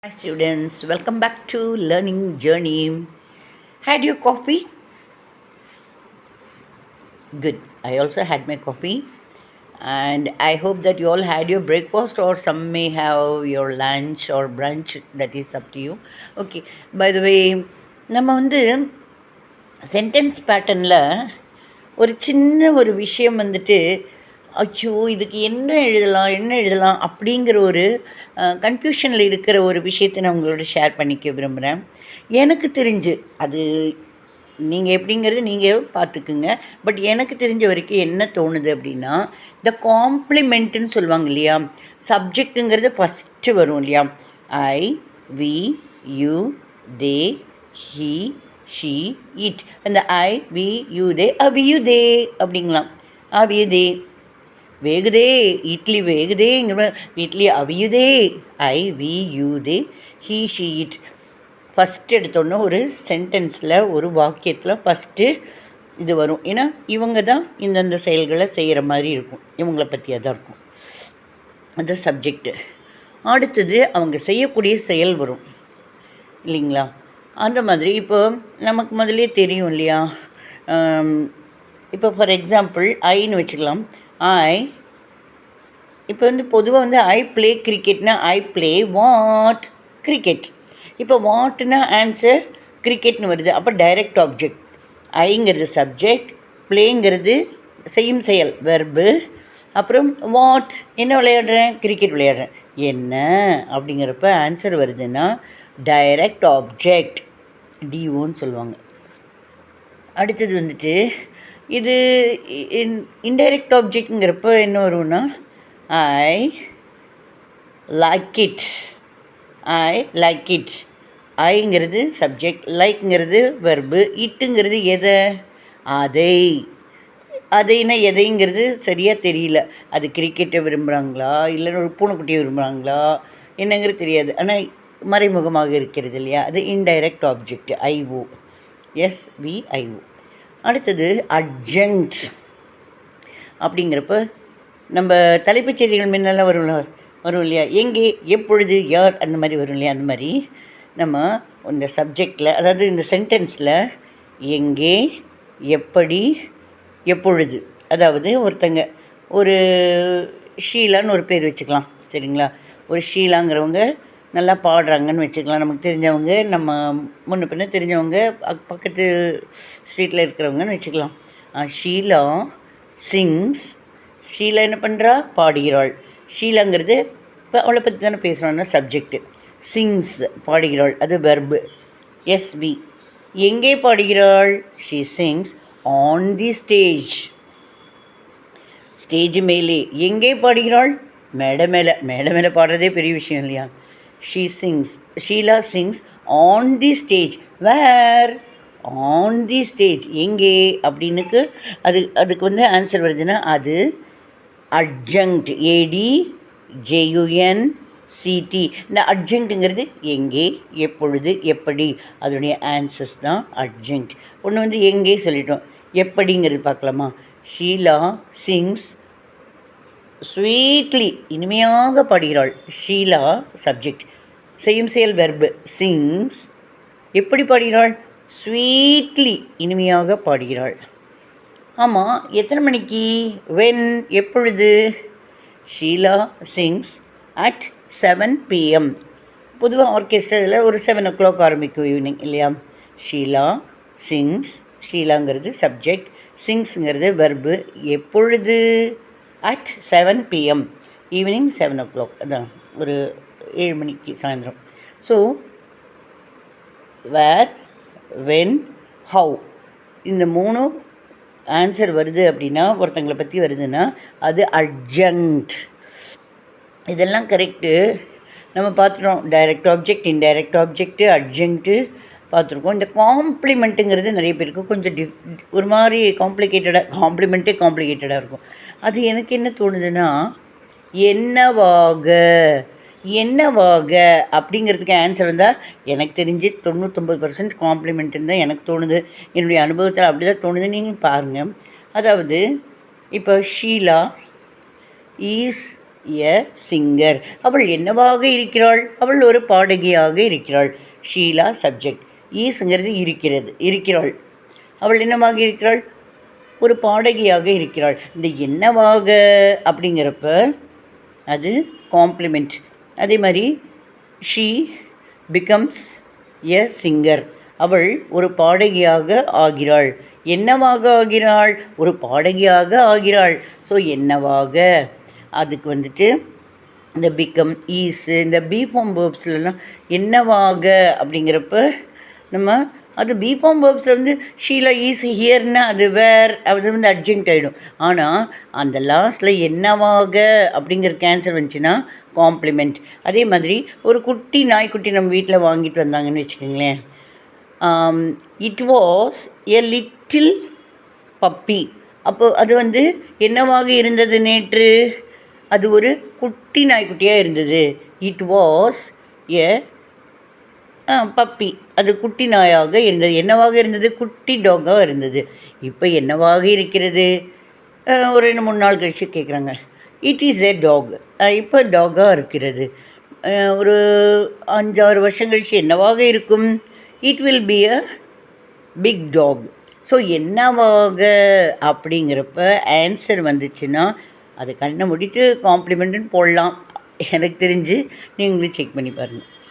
Hi students, welcome back to Learning Journey. Had your coffee? Good. I also had my coffee, and I hope that you all had your breakfast, or some may have your lunch or brunch. That is up to you. Okay. By the way, நம்ம வந்து sentence பேட்டர்னில் ஒரு சின்ன ஒரு விஷயம் வந்துட்டு அச்சோ இதுக்கு என்ன எழுதலாம் அப்படிங்கிற ஒரு கன்ஃபியூஷனில் இருக்கிற ஒரு விஷயத்தை நான் உங்களோட ஷேர் பண்ணிக்க விரும்புகிறேன். எனக்கு தெரிஞ்சு அது நீங்கள் எப்படிங்கிறது நீங்கள் பார்த்துக்குங்க. பட் எனக்கு தெரிஞ்ச வரைக்கும் என்ன தோணுது அப்படின்னா, இந்த காம்ப்ளிமெண்ட்டுன்னு சொல்லுவாங்க இல்லையா, சப்ஜெக்ட்டுங்கிறது ஃபஸ்ட்டு வரும் இல்லையா, I, we, you, they, he, she, it. அந்த ஐ, வி, யூ, தே, அவியுதே அப்படிங்களாம். அவியுதே, வேகுதே, இட்லி வேகுதேங்கிற, இட்லி அவியுதே, I, we, you, they, he, she, it. First எடுத்தோன்னே ஒரு சென்டென்ஸில் ஒரு வாக்கியத்தில் ஃபஸ்ட்டு இது வரும். ஏன்னா இவங்க தான் இந்தந்த செயல்களை செய்கிற மாதிரி இருக்கும், இவங்கள பற்றியாக தான் இருக்கும். அது சப்ஜெக்டு. அடுத்தது அவங்க செய்யக்கூடிய செயல் வரும் இல்லைங்களா. அந்த மாதிரி இப்போ நமக்கு முதலே தெரியும் இல்லையா. இப்போ ஃபார் எக்ஸாம்பிள் ஐன்னு வச்சுக்கலாம். ஐ இப்போ வந்து பொதுவாக வந்து ஐ ப்ளே கிரிக்கெட்னா ஐ ப்ளே வாட் கிரிக்கெட். இப்போ வாட்னா ஆன்சர், கிரிக்கெட்னு வருது. அப்போ டைரக்ட் ஆப்ஜெக்ட். ஐங்கிறது சப்ஜெக்ட், ப்ளேங்கிறது செய்யும் செயல் வெர்பு, அப்புறம் வாட் என்ன விளையாடுறேன், கிரிக்கெட் விளையாடுறேன். என்ன அப்படிங்கிறப்ப ஆன்சர் வருதுன்னா டைரக்ட் ஆப்ஜெக்ட், டிஓன்னு சொல்லுவாங்க. அடுத்தது வந்துட்டு இது இன்டைரக்ட் ஆப்ஜெக்ட்ங்கிறப்ப என்ன வரும்னா I like it. I like it. ஐங்கிறது சப்ஜெக்ட், லைக்ங்கிறது வெர்பு, இட்டுங்கிறது எதை, அதை. அதைன்னா எதைங்கிறது சரியாக தெரியல. அது கிரிக்கெட்டை விரும்புகிறாங்களா இல்லை ஒரு பூனைக்குட்டியை விரும்புகிறாங்களா என்னங்கிறது தெரியாது. ஆனால் மறைமுகமாக இருக்கிறது இல்லையா, அது இன்டைரக்ட் ஆப்ஜெக்ட், ஐஓ, எஸ்விஐஓ. அடுத்தது அட்ஜங்க்ட் அப்படிங்கிறப்ப நம்ம தலைப்புச் செய்திகள் முன்னெல்லாம் வரும் இல்லையா, எங்கே, எப்பொழுது, யார், அந்த மாதிரி வரும் இல்லையா. அந்த மாதிரி நம்ம இந்த சப்ஜெக்டில், அதாவது இந்த சென்டென்ஸில் எங்கே, எப்படி, எப்பொழுது, அதாவது ஒருத்தங்க ஒரு ஷீலான்னு ஒரு பேர் வச்சுக்கலாம் சரிங்களா. ஒரு ஷீலாங்கிறவங்க நல்லா பாடுறாங்கன்னு வச்சுக்கலாம், நமக்கு தெரிஞ்சவங்க, நம்ம முன்ன பின்ன தெரிஞ்சவங்க, பக்கத்து ஸ்ட்ரீட்டில் இருக்கிறவங்கன்னு வச்சுக்கலாம். ஷீலா சிங்ஸ். ஷீலா என்ன பண்ணுறா, பாடுகிறாள். ஷீலாங்கிறது இப்போ அவளை பற்றி தானே பேசுகிறோன்னா சப்ஜெக்டு. சிங்ஸ் பாடுகிறாள், அது வெர்பு, எஸ்வி. எங்கே பாடுகிறாள், she sings on the stage. Stage மேலே. எங்கே பாடுகிறாள், மேடை மேலே. மேடை மேலே பாடுறதே பெரிய விஷயம் இல்லையா. She sings, Sheela sings on the stage. Where, on the stage, எங்கே அப்படின்னுக்கு அதுக்கு வந்து ஆன்சர் வருதுன்னா அது அட்ஜங்க்ட், ADJUNCT. இந்த அட்ஜங்க்ட்டுங்கிறது எங்கே, எப்பொழுது, எப்படி, அதனுடைய ஆன்சர்ஸ் தான் அட்ஜங்க்ட். ஒன்று வந்து எங்கே சொல்லிட்டோம், எப்படிங்கிறது பார்க்கலாமா. ஷீலா சிங்ஸ் ஸ்வீட்லி, இனிமையாக பாடுகிறாள். ஷீலா சப்ஜெக்ட், செய்யும் செயல் வெர்பு, சிங்ஸ் எப்படி பாடுகிறாள், ஸ்வீட்லி, இனிமையாக பாடுகிறாள். ஆமாம், எத்தனை மணிக்கு, வென், எப்பொழுது. Sheela sings at 7 PM. பொதுவாக ஆர்கெஸ்ட்ராவில் ஒரு 7 o'clock ஆரம்பிக்கும் ஈவினிங் இல்லையா. ஷீலா சிங்ஸ், ஷீலாங்கிறது சப்ஜெக்ட், சிங்ஸுங்கிறது வெர்பு, எப்பொழுது, அட் 7 PM, ஈவினிங் 7 o'clock, அதான் ஒரு 7 மணிக்கு சாயந்தரம். ஸோ வேர், வென், ஹவு, இந்த மூணும் ஆன்சர் வருது அப்படின்னா, ஒருத்தங்களை பற்றி வருதுன்னா அது அட்ஜங்க்ட். இதெல்லாம் கரெக்டு. நம்ம பார்த்துட்டோம், டைரக்ட் ஆப்ஜெக்ட், இன்டைரக்ட் ஆப்ஜெக்ட்டு, அட்ஜங்க்ட்டு பார்த்துருக்கோம். இந்த காம்ப்ளிமெண்ட்டுங்கிறது நிறைய பேருக்கு கொஞ்சம் ஒரு மாதிரி காம்ப்ளிமெண்ட்டே காம்ப்ளிகேட்டடாக இருக்கும். அது எனக்கு என்ன தோணுதுன்னா, என்னவாக, என்னவாக அப்படிங்கிறதுக்கு ஆன்சர் வந்தால் எனக்கு தெரிஞ்சு 99% காம்ப்ளிமெண்ட்டுன்னு தான் எனக்கு தோணுது. என்னுடைய அனுபவத்தில் அப்படி தான் தோணுது, நீங்களும் பாருங்கள். அதாவது இப்போ ஷீலா இஸ் எ சிங்கர். அவள் என்னவாக இருக்கிறாள்? அவள் ஒரு பாடகியாக இருக்கிறாள். ஷீலா சப்ஜெக்ட். ஈஸ்ங்கிறது இருக்கிறாள். அவள் என்னவாக இருக்கிறாள்? ஒரு பாடகியாக இருக்கிறாள். இந்த என்னவாக அப்படிங்கிறப்ப அது காம்ப்ளிமெண்ட். அதே மாதிரி ஷீ பிகம்ஸ் எ சிங்கர். அவள் ஒரு பாடகியாக ஆகிறாள். என்னவாக ஆகிறாள்? ஒரு பாடகியாக ஆகிறாள். ஸோ என்னவாக, அதுக்கு வந்துட்டு இந்த பிகம், ஈஸு, இந்த பி ஃபார்ம் வேர்ப்ஸ்லாம் என்னவாக அப்படிங்கிறப்ப நம்ம அது பி ஃபார்ம் வேர்ப்ஸில் வந்து ஷீலா ஈஸ் ஹியர்னா அது வேர், அது வந்து அட்ஜெக்ட் ஆகிடும். ஆனால் அந்த லாஸ்ட்டில் என்னவாக அப்படிங்கிற கேன்சல் வந்துச்சுன்னா காம்ப்ளிமெண்ட். அதே மாதிரி ஒரு குட்டி நாய்க்குட்டி நம்ம வீட்டில் வாங்கிட்டு வந்தாங்கன்னு வச்சுக்கோங்களேன். It was a little puppy. அப்போ அது வந்து என்னவாக இருந்தது நேற்று? அது ஒரு குட்டி நாய்க்குட்டியாக இருந்தது. It was a puppy. அது குட்டி நாயாக இருந்தது. என்னவாக இருந்தது? குட்டி டாகாக இருந்தது. இப்போ என்னவாக இருக்கிறது? ஒரு 2-3 நாள் கழித்து கேட்குறாங்க. It is a talk. இப்போ டாகாக இருக்கிறது. ஒரு 5-6 வருஷம் கழித்து என்னவாக இருக்கும்? It will be a big talk. So என்னவாக அப்படிங்கிறப்ப ஆன்சர் வந்துச்சுன்னா அதை கண்ணை மூடிட்டு காம்ப்ளிமெண்ட்டுன்னு போடலாம். எனக்கு தெரிஞ்சு நீங்களும் செக் பண்ணி பாருங்கள்.